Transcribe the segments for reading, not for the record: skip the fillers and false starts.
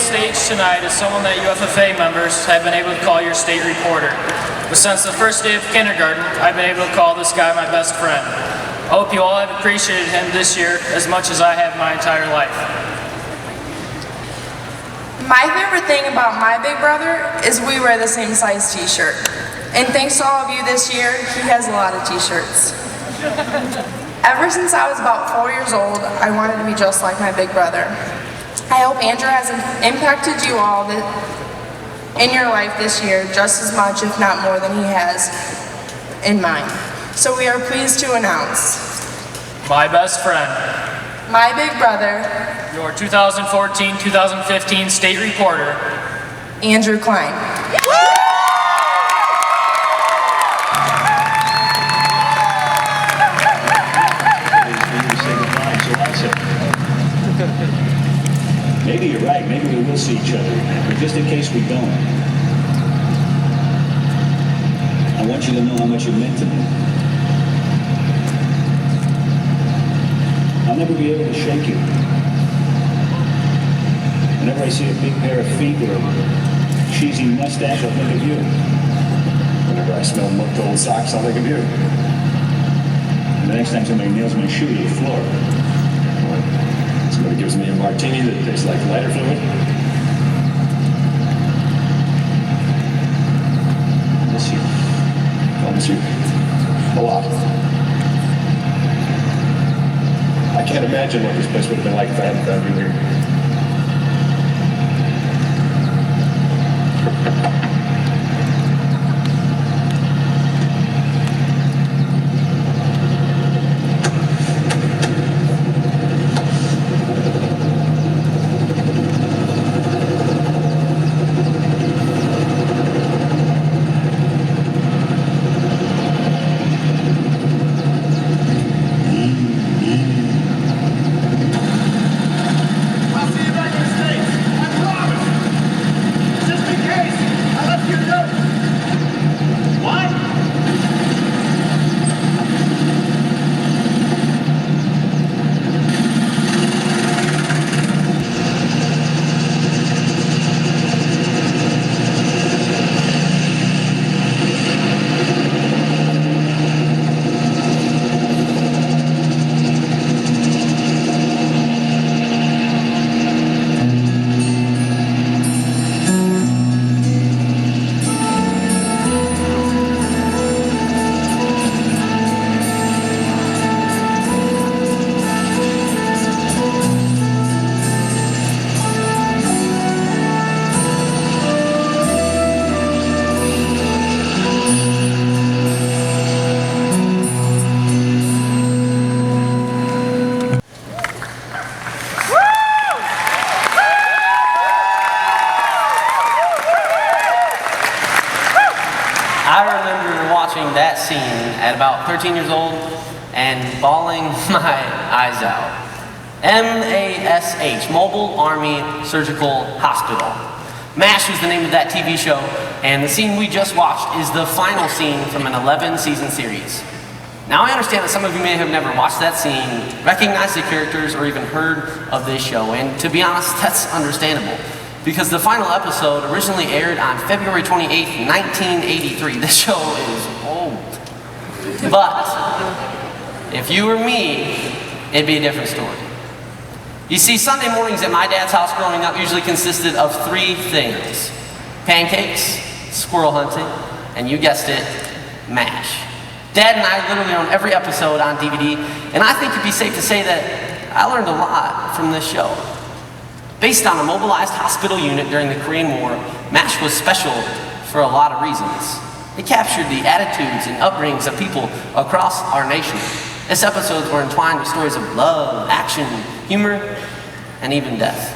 stage tonight is someone that you FFA members have been able to call your state reporter. But since the first day of kindergarten, I've been able to call this guy my best friend. I hope you all have appreciated him this year as much as I have my entire life. My favorite thing about my big brother is we wear the same size t-shirt. And thanks to all of you this year, he has a lot of t-shirts. Ever since I was about 4 years old, I wanted to be just like my big brother. I hope Andrew has impacted you all in your life this year just as much, if not more, than he has in mine. So we are pleased to announce My best friend, my big brother, your 2014-2015 state reporter, Andrew Klein. Maybe you're right, maybe we will see each other, but just in case we don't, I want you to know how much you meant to me. I'll never be able to shake you. Whenever I see a big pair of feet or a cheesy mustache, I'll think of you. Whenever I smell mucked old socks, I'll think of you. And the next time somebody nails my shoe to the floor, somebody gives me a martini that tastes like lighter fluid, I miss you. I miss you a lot. I can't imagine what this place would have been like if I hadn't found you here. I remember watching that scene at about 13 years old and bawling my eyes out. MASH, Mobile Army Surgical Hospital. MASH is the name of that TV show, and the scene we just watched is the final scene from an 11-season series. Now I understand that some of you may have never watched that scene, recognized the characters, or even heard of this show, and to be honest, that's understandable. Because the final episode originally aired on February 28th, 1983. This show is old. But if you were me, it'd be a different story. You see, Sunday mornings at my dad's house growing up usually consisted of 3 things: pancakes, squirrel hunting, and you guessed it, MASH. Dad and I literally own every episode on DVD, and I think it'd be safe to say that I learned a lot from this show. Based on a mobilized hospital unit during the Korean War, MASH was special for a lot of reasons. It captured the attitudes and upbringings of people across our nation. Its episodes were entwined with stories of love, action, humor, and even death.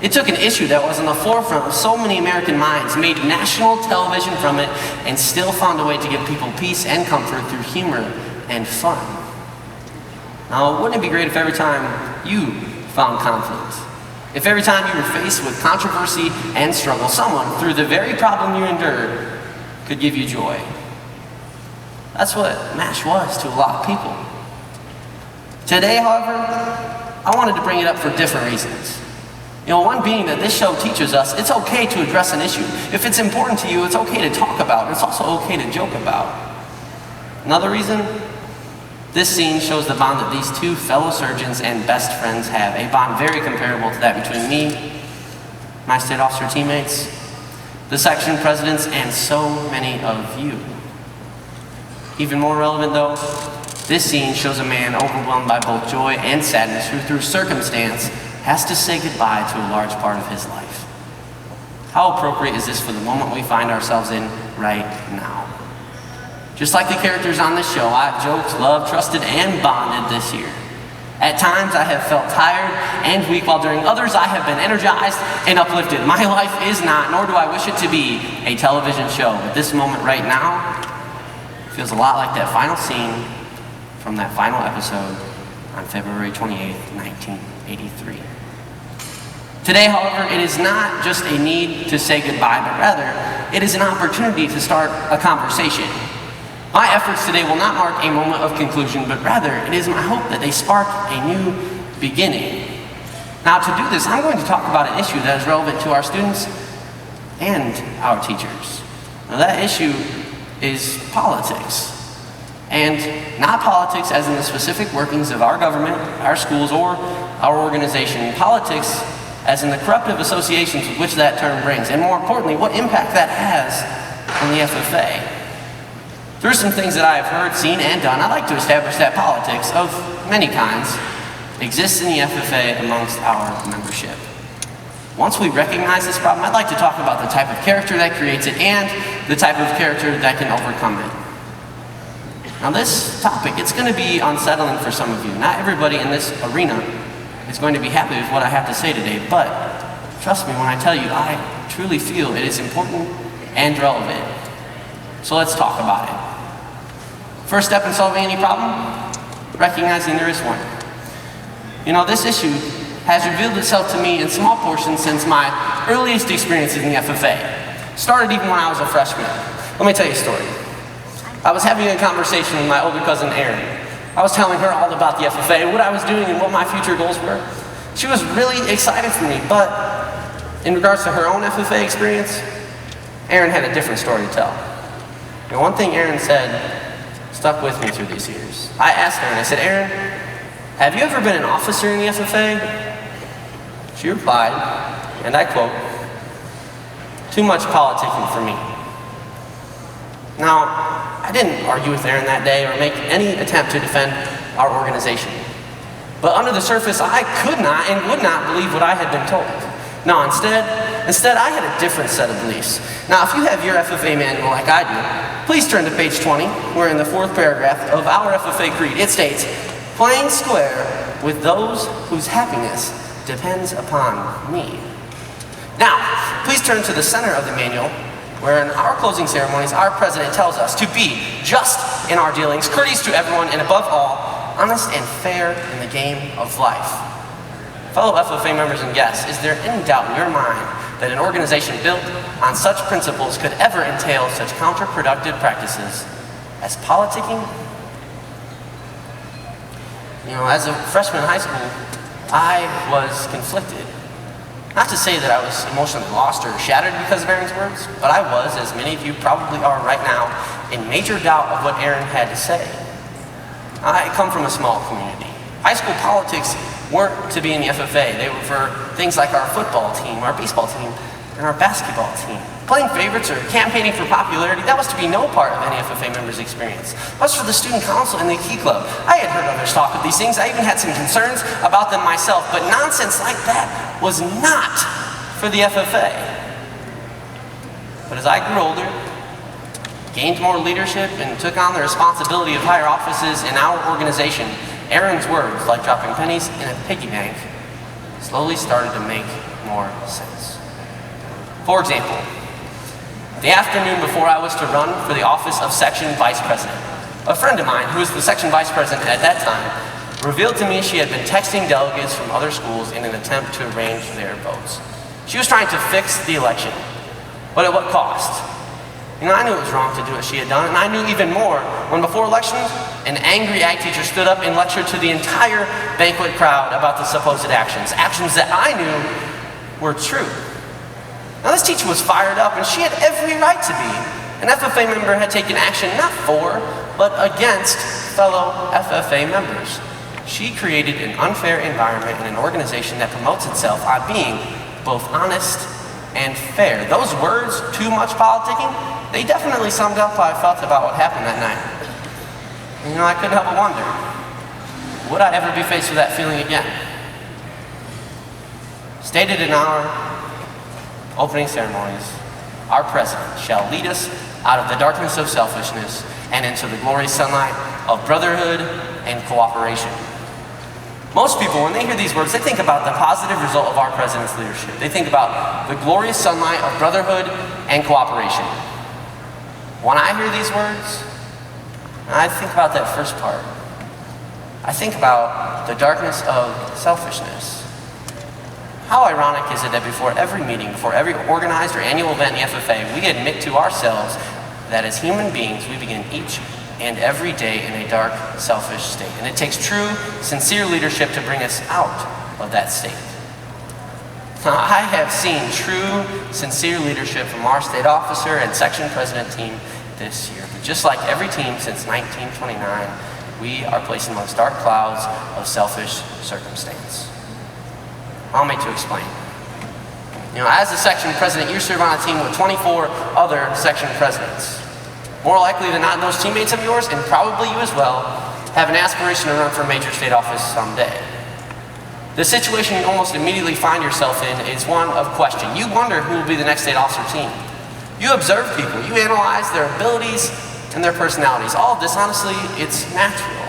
It took an issue that was on the forefront of so many American minds, made national television from it, and still found a way to give people peace and comfort through humor and fun. Now, wouldn't it be great if every time you found conflict, if every time you were faced with controversy and struggle, someone, through the very problem you endured, could give you joy? That's what MASH was to a lot of people. Today, however, I wanted to bring it up for different reasons. One being that this show teaches us it's okay to address an issue. If it's important to you, it's okay to talk about. It's also okay to joke about. Another reason, this scene shows the bond that these two fellow surgeons and best friends have, a bond very comparable to that between me, my state officer teammates, the section presidents, and so many of you. Even more relevant though, this scene shows a man overwhelmed by both joy and sadness who through circumstance has to say goodbye to a large part of his life. How appropriate is this for the moment we find ourselves in right now? Just like the characters on this show, I've joked, loved, trusted, and bonded this year. At times I have felt tired and weak, while during others I have been energized and uplifted. My life is not, nor do I wish it to be, a television show. But this moment right now feels a lot like that final scene from that final episode on February 28th, 1983. Today, however, it is not just a need to say goodbye, but rather, it is an opportunity to start a conversation. My efforts today will not mark a moment of conclusion, but rather, it is my hope that they spark a new beginning. Now, to do this, I'm going to talk about an issue that is relevant to our students and our teachers. Now, that issue is politics. And not politics as in the specific workings of our government, our schools, or our organization. Politics as in the corruptive associations with which that term brings, and more importantly, what impact that has on the FFA. Through some things that I have heard, seen, and done, I'd like to establish that politics of many kinds exists in the FFA amongst our membership. Once we recognize this problem, I'd like to talk about the type of character that creates it and the type of character that can overcome it. Now this topic, it's going to be unsettling for some of you. Not everybody in this arena is going to be happy with what I have to say today, but trust me when I tell you, I truly feel it is important and relevant. So let's talk about it. First step in solving any problem, recognizing there is one. This issue has revealed itself to me in small portions since my earliest experiences in the FFA. Started even when I was a freshman. Let me tell you a story. I was having a conversation with my older cousin Erin. I was telling her all about the FFA, what I was doing, and what my future goals were. She was really excited for me, but in regards to her own FFA experience, Erin had a different story to tell. And one thing Erin said stuck with me through these years. I asked her, and I said, Erin, have you ever been an officer in the FFA? She replied, and I quote, "Too much politicking for me." Now, I didn't argue with Erin that day or make any attempt to defend our organization. But under the surface, I could not and would not believe what I had been told. No, instead I had a different set of beliefs. Now, if you have your FFA manual like I do, please turn to page 20, where in the 4th paragraph of our FFA creed, it states, "Playing square with those whose happiness depends upon me." Now, please turn to the center of the manual, where in our closing ceremonies, our president tells us to be just in our dealings, courteous to everyone, and above all, honest and fair in the game of life. Fellow FFA members and guests, is there any doubt in your mind that an organization built on such principles could ever entail such counterproductive practices as politicking? As a freshman in high school, I was conflicted. Not to say that I was emotionally lost or shattered because of Erin's words, but I was, as many of you probably are right now, in major doubt of what Erin had to say. I come from a small community. High school politics weren't to be in the FFA. They were for things like our football team, our baseball team, and our basketball team. Playing favorites or campaigning for popularity, that was to be no part of any FFA member's experience. That was for the student council and the key club. I had heard others talk of these things. I even had some concerns about them myself, but nonsense like that was not for the FFA. But as I grew older, gained more leadership, and took on the responsibility of higher offices in our organization, Erin's words, like dropping pennies in a piggy bank, slowly started to make more sense. For example, the afternoon before I was to run for the office of section vice president, a friend of mine, who was the section vice president at that time, revealed to me she had been texting delegates from other schools in an attempt to arrange their votes. She was trying to fix the election, but at what cost? I knew it was wrong to do what she had done, and I knew even more when before elections, an angry ag teacher stood up and lectured to the entire banquet crowd about the supposed actions that I knew were true. Now this teacher was fired up and she had every right to be. An FFA member had taken action not for, but against fellow FFA members. She created an unfair environment in an organization that promotes itself on being both honest and fair. Those words, too much politicking, they definitely summed up how I felt about what happened that night. And, I couldn't help but wonder, would I ever be faced with that feeling again? Stated in our opening ceremonies, our president shall lead us out of the darkness of selfishness and into the glorious sunlight of brotherhood and cooperation. Most people, when they hear these words, they think about the positive result of our president's leadership. They think about the glorious sunlight of brotherhood and cooperation. When I hear these words, I think about that first part. I think about the darkness of selfishness. How ironic is it that before every meeting, before every organized or annual event in the FFA, we admit to ourselves that as human beings, we begin each and every day in a dark, selfish state. And it takes true, sincere leadership to bring us out of that state. Now, I have seen true, sincere leadership from our state officer and section president team this year. But just like every team since 1929, we are placed amongst dark clouds of selfish circumstance. Allow me to explain. As a section president, you serve on a team with 24 other section presidents. More likely than not, those teammates of yours, and probably you as well, have an aspiration to run for a major state office someday. The situation you almost immediately find yourself in is one of question. You wonder who will be the next state officer team. You observe people, you analyze their abilities and their personalities. All of this, honestly, it's natural.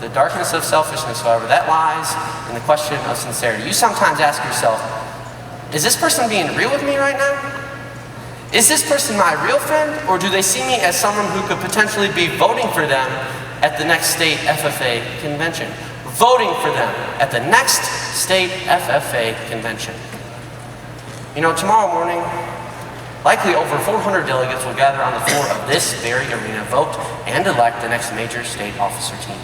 The darkness of selfishness, however, that lies in the question of sincerity. You sometimes ask yourself, is this person being real with me right now? Is this person my real friend, or do they see me as someone who could potentially be voting for them at the next state FFA convention? Voting for them at the next state FFA convention. Tomorrow morning, likely over 400 delegates will gather on the floor of this very arena, vote, and elect the next major state officer team.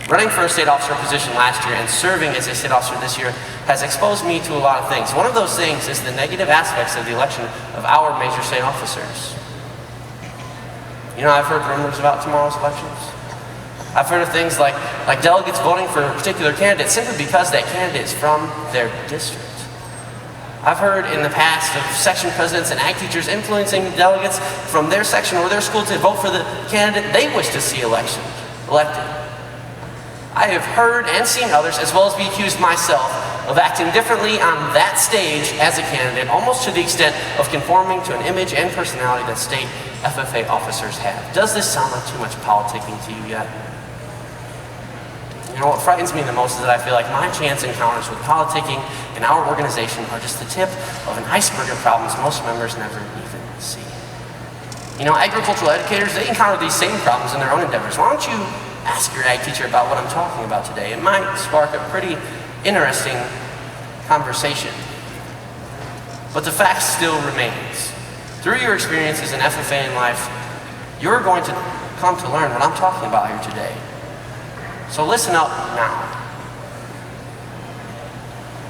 Running for a state officer position last year and serving as a state officer this year has exposed me to a lot of things. One of those things is the negative aspects of the election of our major state officers. I've heard rumors about tomorrow's elections. I've heard of things like delegates voting for a particular candidate simply because that candidate is from their district. I've heard in the past of section presidents and ag teachers influencing delegates from their section or their school to vote for the candidate they wish to see elected. I have heard and seen others, as well as be accused myself, of acting differently on that stage as a candidate, almost to the extent of conforming to an image and personality that state FFA officers have. Does this sound like too much politicking to you yet? What frightens me the most is that I feel like my chance encounters with politicking in our organization are just the tip of an iceberg of problems most members never even see. Agricultural educators, they encounter these same problems in their own endeavors. Why don't you ask your ag teacher about what I'm talking about today? It might spark a pretty interesting conversation. But the fact still remains. Through your experiences in FFA in life, you're going to come to learn what I'm talking about here today. So listen up now.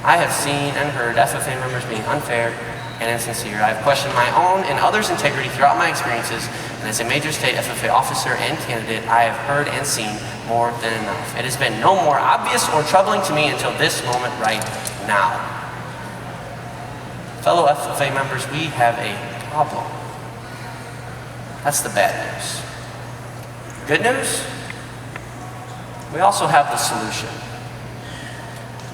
I have seen and heard FFA members being unfair and insincere. I have questioned my own and others' integrity throughout my experiences, and as a major state FFA officer and candidate, I have heard and seen more than enough. It has been no more obvious or troubling to me until this moment right now. Fellow FFA members, we have a problem. That's the bad news. Good news? We also have the solution.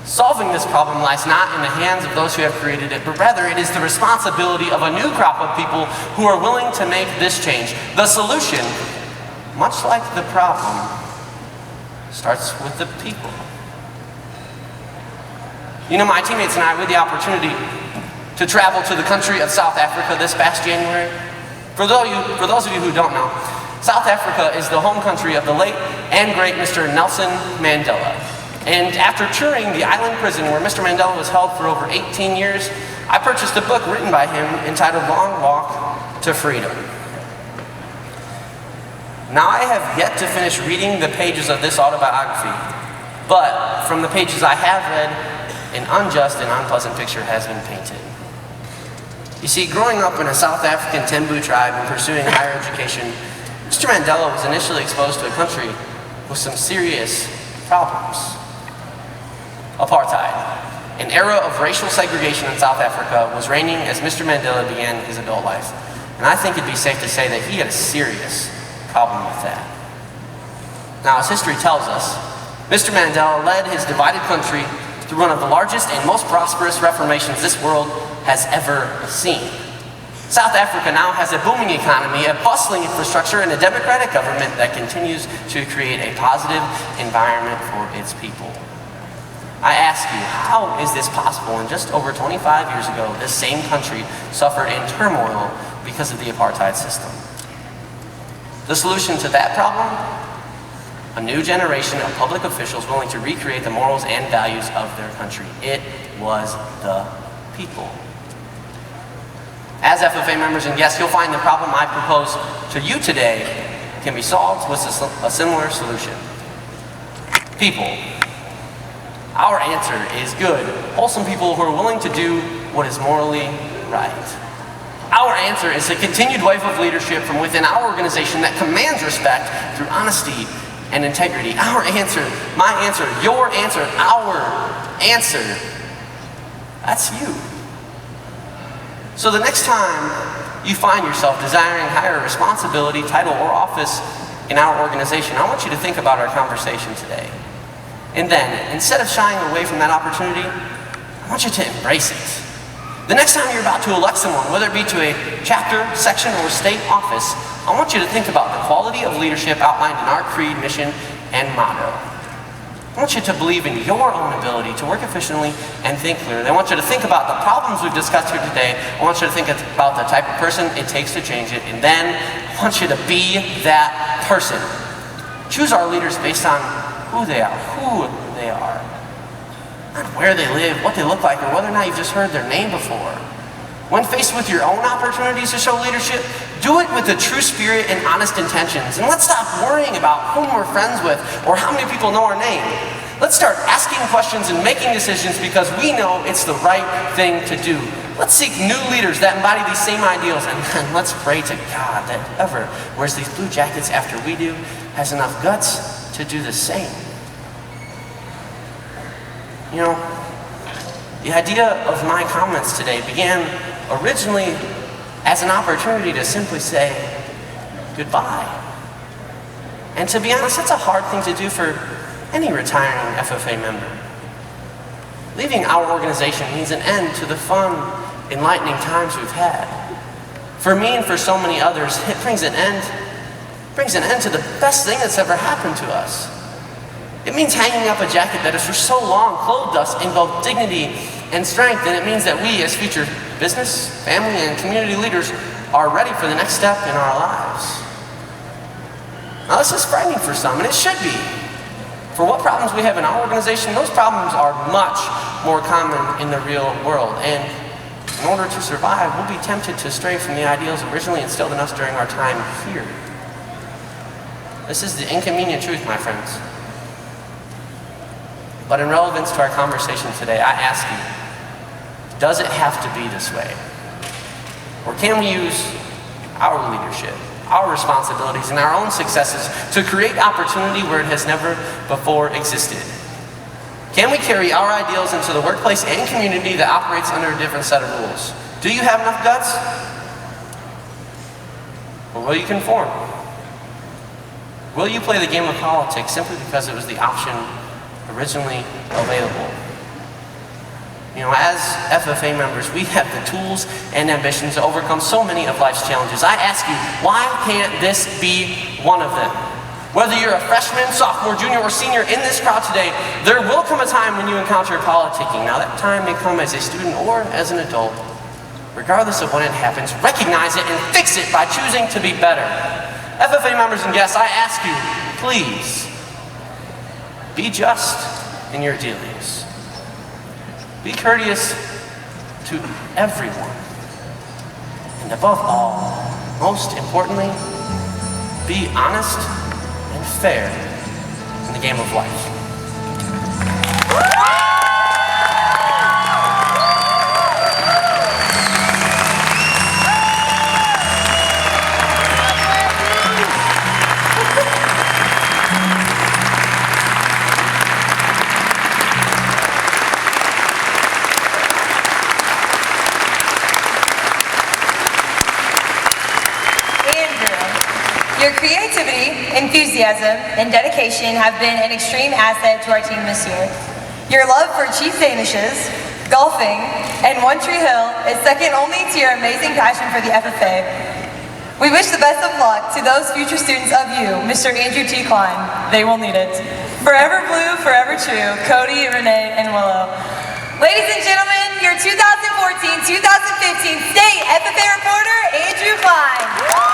Solving this problem lies not in the hands of those who have created it, but rather it is the responsibility of a new crop of people who are willing to make this change. The solution, much like the problem, starts with the people. My teammates and I had the opportunity to travel to the country of South Africa this past January. For those of you who don't know, South Africa is the home country of the late and great Mr. Nelson Mandela. And after touring the island prison where Mr. Mandela was held for over 18 years, I purchased a book written by him entitled Long Walk to Freedom. Now, I have yet to finish reading the pages of this autobiography, but from the pages I have read, an unjust and unpleasant picture has been painted. You see, growing up in a South African Tembu tribe and pursuing higher education, Mr. Mandela was initially exposed to a country with some serious problems. Apartheid, an era of racial segregation in South Africa, was reigning as Mr. Mandela began his adult life. And I think it'd be safe to say that he had a serious problem with that. Now, as history tells us, Mr. Mandela led his divided country through one of the largest and most prosperous reformations this world has ever seen. South Africa now has a booming economy, a bustling infrastructure, and a democratic government that continues to create a positive environment for its people. I ask you, how is this possible when just over 25 years ago, this same country suffered in turmoil because of the apartheid system? The solution to that problem? A new generation of public officials willing to recreate the morals and values of their country. It was the people. As FFA members and guests, you'll find the problem I propose to you today can be solved with a similar solution. People. Our answer is good, wholesome people who are willing to do what is morally right. Our answer is a continued wave of leadership from within our organization that commands respect through honesty and integrity. Our answer, my answer, your answer, our answer, that's you. So the next time you find yourself desiring higher responsibility, title, or office in our organization, I want you to think about our conversation today. And then, instead of shying away from that opportunity, I want you to embrace it. The next time you're about to elect someone, whether it be to a chapter, section, or state office, I want you to think about the quality of leadership outlined in our creed, mission, and motto. I want you to believe in your own ability to work efficiently and think clearly. I want you to think about the problems we've discussed here today. I want you to think about the type of person it takes to change it. And then I want you to be that person. Choose our leaders based on who they are, not where they live, what they look like, or whether or not you've just heard their name before. When faced with your own opportunities to show leadership, do it with a true spirit and honest intentions. And let's stop worrying about whom we're friends with or how many people know our name. Let's start asking questions and making decisions because we know it's the right thing to do. Let's seek new leaders that embody these same ideals, and then let's pray to God that whoever wears these blue jackets after we do has enough guts to do the same. You know, the idea of my comments today began originally as an opportunity to simply say goodbye. And to be honest, that's a hard thing to do for any retiring FFA member. Leaving our organization means an end to the fun, enlightening times we've had. For me and for so many others, it brings an end to the best thing that's ever happened to us. It means hanging up a jacket that has for so long clothed us in both dignity and strength, and it means that we, as future business, family, and community leaders, are ready for the next step in our lives. Now, this is frightening for some, and it should be. For what problems we have in our organization, those problems are much more common in the real world, and in order to survive, we'll be tempted to stray from the ideals originally instilled in us during our time here. This is the inconvenient truth, my friends. But in relevance to our conversation today, I ask you, does it have to be this way? Or can we use our leadership, our responsibilities, and our own successes to create opportunity where it has never before existed? Can we carry our ideals into the workplace and community that operates under a different set of rules? Do you have enough guts? Or will you conform? Will you play the game of politics simply because it was the option originally available? You know, as FFA members, we have the tools and ambitions to overcome so many of life's challenges. I ask you, why can't this be one of them? Whether you're a freshman, sophomore, junior, or senior in this crowd today, there will come a time when you encounter politicking. Now, that time may come as a student or as an adult. Regardless of when it happens, recognize it and fix it by choosing to be better. FFA members and guests, I ask you, please, be just in your dealings. Be courteous to everyone. And above all, most importantly, be honest and fair in the game of life. creativity, enthusiasm, and dedication have been an extreme asset to our team this year. Your love for Chief Danishes, golfing, and One Tree Hill is second only to your amazing passion for the FFA. We wish the best of luck to those future students of you, Mr. Andrew T. Klein. They will need it. Forever blue, forever true, Cody, Renee, and Willow. Ladies and gentlemen, your 2014-2015 State FFA reporter, Andrew Klein.